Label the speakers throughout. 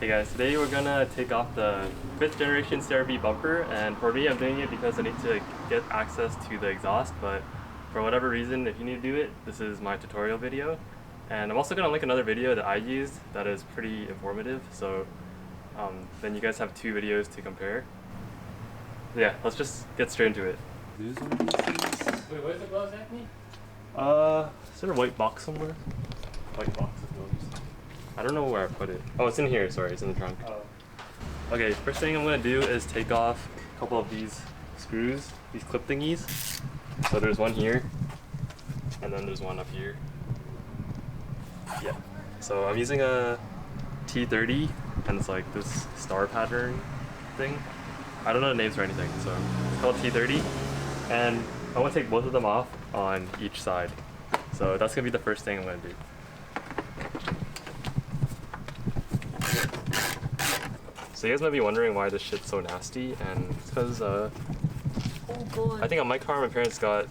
Speaker 1: Hey guys, today we're gonna take off the 5th generation CRV bumper, and for me I'm doing it because I need to get access to the exhaust, but for whatever reason, if you need to do it, this is my tutorial video. And I'm also gonna link another video that I used that is pretty informative, so then you guys have two videos to compare. Yeah, let's just get straight into it.
Speaker 2: Wait,
Speaker 3: where's the gloves at me?
Speaker 1: Is there a white box somewhere? White box of gloves. I don't know where I put it. Oh, it's in here, sorry, it's in the trunk.
Speaker 3: Oh.
Speaker 1: Okay, first thing I'm gonna do is take off a couple of these screws, these clip thingies. So there's one here, and then there's one up here. Yeah. So I'm using a T30, and it's like this star pattern thing. I don't know the names or anything, so it's called T30. And I want to take both of them off on each side. So that's gonna be the first thing I'm gonna do. So you guys might be wondering why this shit's so nasty, and it's because I think on my car my parents got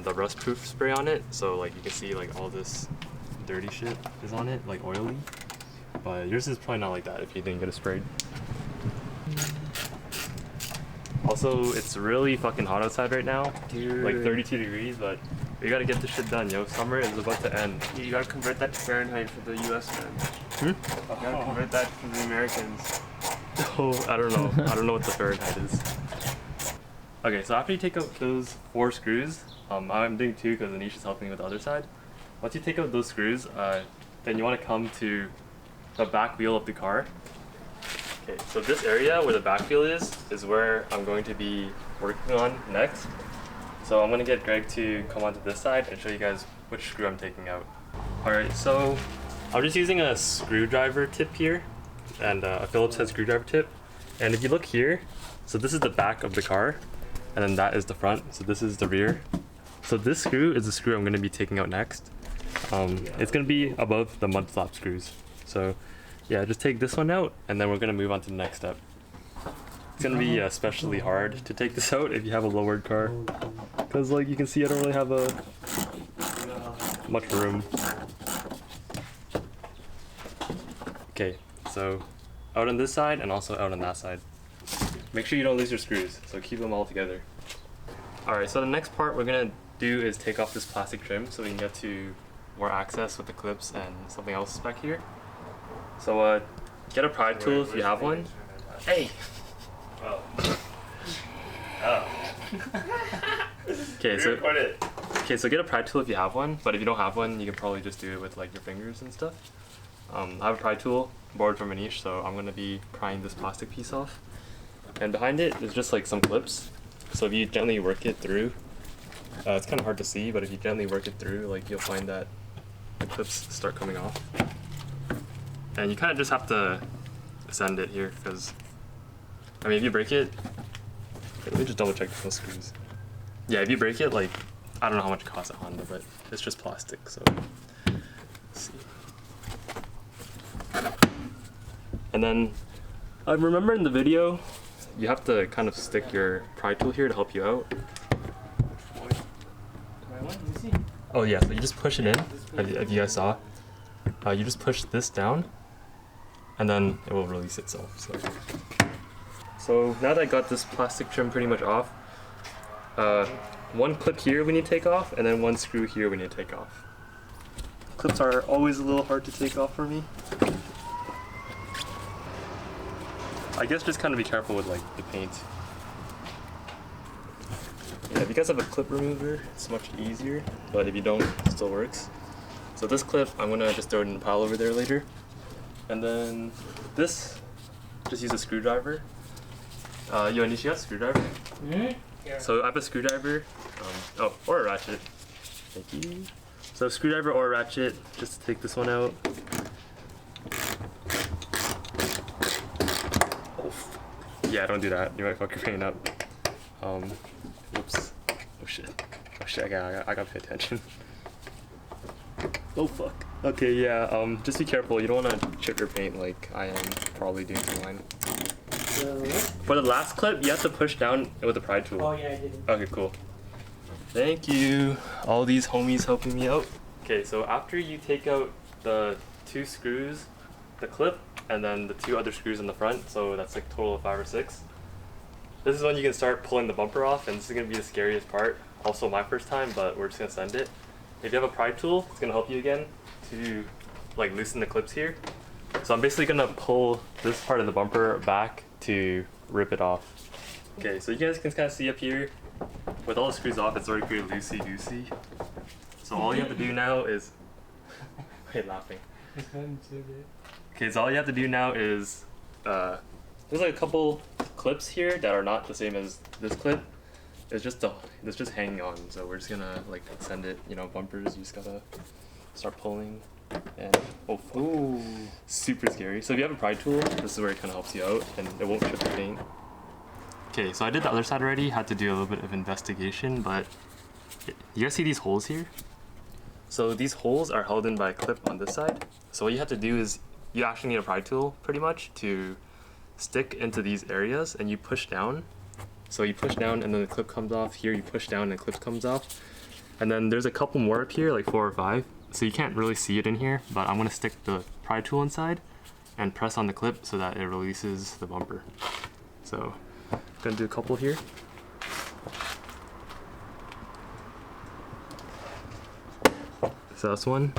Speaker 1: the rust proof spray on it, so like you can see like all this dirty shit is on it, like oily. But yours is probably not like that if you didn't get it sprayed. Also, it's really fucking hot outside right now, dude. Like 32 degrees, but we gotta get this shit done, yo. Summer is about to end.
Speaker 3: You gotta convert that to Fahrenheit for the US man.
Speaker 1: Hmm?
Speaker 3: You gotta convert that for the Americans.
Speaker 1: Oh, I don't know. I don't know what the Fahrenheit is. Okay, so after you take out those 4 screws, I'm doing 2 because Anish is helping me with the other side. Once you take out those screws, then you want to come to the back wheel of the car. Okay, so this area where the back wheel is where I'm going to be working on next. So I'm going to get Greg to come onto this side and show you guys which screw I'm taking out. Alright, so I'm just using a screwdriver tip here, and a Phillips head screwdriver tip. And if you look here, so this is the back of the car, and then that is the front, so this is the rear. So this screw is the screw I'm going to be taking out next. It's going to be above the mud flap screws. So yeah, just take this one out, and then we're going to move on to the next step. It's going to be especially hard to take this out if you have a lowered car, because like you can see I don't really have much room. Okay, so out on this side and also out on that side. Make sure you don't lose your screws, so keep them all together. Alright, so the next part we're gonna do is take off this plastic trim so we can get to more access with the clips and something else back here. So get a pry tool if you have one. Hey!
Speaker 3: Oh.
Speaker 1: Okay, so get a pry tool if you have one, but if you don't have one, you can probably just do it with like your fingers and stuff. I have a pry tool borrowed from Anish, so I'm gonna be prying this plastic piece off. And behind it is just like some clips. So if you gently work it through, it's kind of hard to see, but if you gently work it through, like you'll find that the clips start coming off. And you kind of just have to send it here, because I mean if you break it, let me just double check those screws. Yeah, if you break it, like I don't know how much it costs at Honda, but it's just plastic, so let's see. And then I remember in the video you have to kind of stick your pry tool here to help you out. Oh yeah, so you just push it in, if you guys saw. You just push this down, and then it will release itself. So now that I got this plastic trim pretty much off, one clip here we need to take off, and then one screw here we need to take off. Clips are always a little hard to take off for me. I guess just kind of be careful with like the paint. Yeah, if you guys have a clip remover, it's much easier, but if you don't, it still works. So this clip, I'm gonna just throw it in the pile over there later. And then this, just use a screwdriver. Yo, Anish, you got a screwdriver?
Speaker 3: Mm-hmm. Yeah.
Speaker 1: So I have a screwdriver, or a ratchet. Thank you. So screwdriver or a ratchet, just to take this one out. Yeah, don't do that. You might fuck your paint up. Oops. Oh shit. Oh shit, I gotta pay attention. Oh fuck. Okay, yeah, just be careful. You don't wanna chip your paint like I am probably doing to mine. For the last clip, you have to push down with a pry tool.
Speaker 3: Oh yeah, I did.
Speaker 1: Okay, cool. Thank you. All these homies helping me out. Okay, so after you take out the 2 screws, the clip, and then the 2 other screws in the front, so that's like a total of 5 or 6. This is when you can start pulling the bumper off, and this is going to be the scariest part. Also my first time, but we're just going to send it. If you have a pry tool, it's going to help you again to like loosen the clips here. So I'm basically going to pull this part of the bumper back to rip it off. Okay, so you guys can kind of see up here, with all the screws off, it's already pretty loosey-goosey. So all you have to do now is... Wait, laughing. Okay, so all you have to do now is... there's like a couple clips here that are not the same as this clip. It's just hanging on, so we're just gonna like send it, you know, bumpers, you just gotta start pulling, and oh fuck. Ooh. Super scary. So if you have a pry tool, this is where it kind of helps you out, and it won't chip the paint. Okay, so I did the other side already, had to do a little bit of investigation, but you guys see these holes here? So these holes are held in by a clip on this side. So what you have to do is, you actually need a pry tool, pretty much, to stick into these areas, and you push down. So you push down and then the clip comes off. Here you push down and the clip comes off. And then there's a couple more up here, like 4 or 5. So you can't really see it in here, but I'm gonna stick the pry tool inside and press on the clip so that it releases the bumper. So I'm gonna do a couple here. So that's one.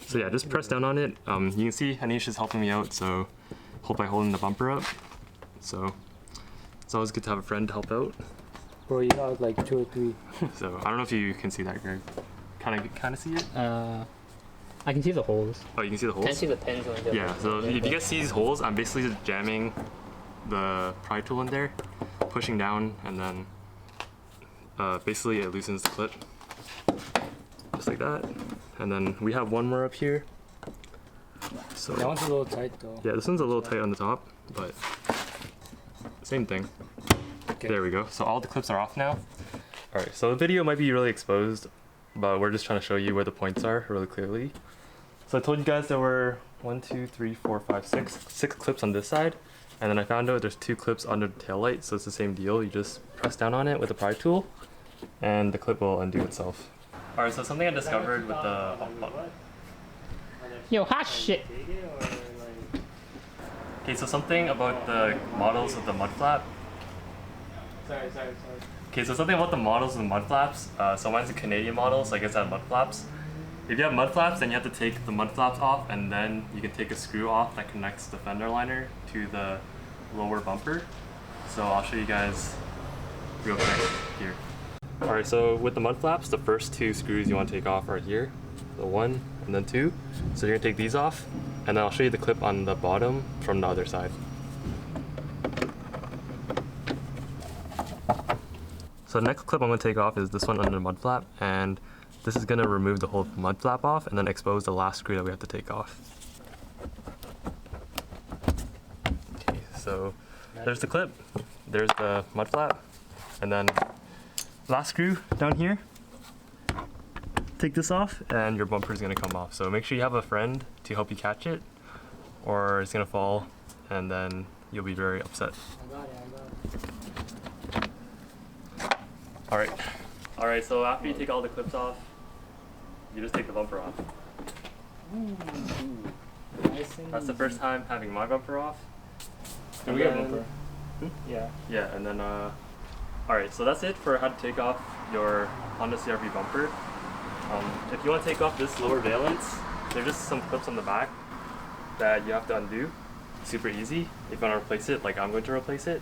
Speaker 1: So yeah, just press down on it. You can see Anish is helping me out, so hope I hold in the bumper up. So it's always good to have a friend to help out.
Speaker 2: Bro, you got like 2 or 3.
Speaker 1: So I don't know if you can see that, Greg. Kind of see it?
Speaker 2: I can see the holes.
Speaker 1: Oh, you can see the holes?
Speaker 2: Can I see the pins on the
Speaker 1: Yeah, so if you guys see these holes, I'm basically just jamming the pry tool in there, pushing down, and then basically it loosens the clip. Just like that. And then we have one more up here. So
Speaker 2: that one's a little tight though.
Speaker 1: Yeah, this one's a little tight on the top, but same thing. Okay. There we go. So all the clips are off now. Alright, so the video might be really exposed, but we're just trying to show you where the points are really clearly. So I told you guys there were 6 clips on this side, and then I found out there's 2 clips under the taillight, so it's the same deal. You just press down on it with a pry tool, and the clip will undo itself. Alright, so something I discovered with the...
Speaker 2: Yo, hot shit!
Speaker 1: Okay, so something about the models of the mud flap.
Speaker 3: Sorry.
Speaker 1: Okay, so something about the models of the mud flaps. So mine's a Canadian model, so I guess I have mud flaps. If you have mud flaps, then you have to take the mud flaps off, and then you can take a screw off that connects the fender liner to the lower bumper. So I'll show you guys real quick here. Alright, so with the mud flaps, the first 2 screws you want to take off are here. The 1 and then 2. So you're gonna take these off, and then I'll show you the clip on the bottom from the other side. So the next clip I'm gonna take off is this one under the mud flap, and this is gonna remove the whole mud flap off and then expose the last screw that we have to take off. Okay, so there's the clip, there's the mud flap, and then last screw down here. Take this off and your bumper is gonna come off. So make sure you have a friend to help you catch it, or it's gonna fall and then you'll be very upset.
Speaker 2: I got it.
Speaker 1: Alright, so after you take all the clips off, you just take the bumper off.
Speaker 2: Ooh. Nice.
Speaker 1: That's the first time having my bumper off.
Speaker 2: Do we have bumper?
Speaker 3: Yeah.
Speaker 1: Yeah, and then alright, so that's it for how to take off your Honda CRV bumper. If you want to take off this lower valence, there's just some clips on the back that you have to undo. Super easy if you want to replace it, like I'm going to replace it.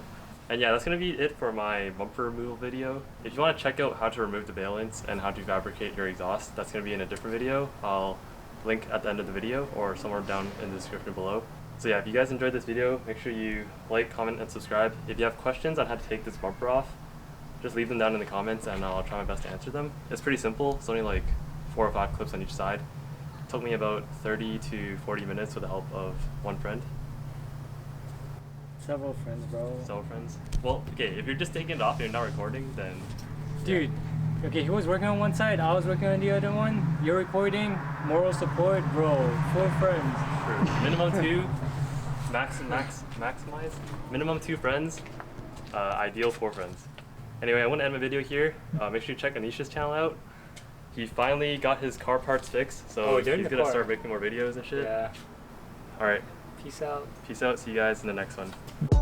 Speaker 1: And yeah, that's going to be it for my bumper removal video. If you want to check out how to remove the valence and how to fabricate your exhaust, that's going to be in a different video. I'll link at the end of the video or somewhere down in the description below. So yeah, if you guys enjoyed this video, make sure you like, comment, and subscribe. If you have questions on how to take this bumper off, just leave them down in the comments and I'll try my best to answer them. It's pretty simple. It's only like 4 or 5 clips on each side. It took me about 30 to 40 minutes with the help of one friend.
Speaker 2: Several friends, bro.
Speaker 1: Several friends. Well, okay, if you're just taking it off and you're not recording, then...
Speaker 2: Dude, okay, he was working on one side, I was working on the other one. You're recording, moral support, bro. 4 friends.
Speaker 1: True. Minimum 2, maximize. Minimum 2 friends, ideal 4 friends. Anyway, I want to end my video here. Make sure you check Anish's channel out. He finally got his car parts fixed, so he's gonna start making more videos and shit.
Speaker 2: Yeah.
Speaker 1: All right.
Speaker 3: Peace out.
Speaker 1: Peace out. See you guys in the next one.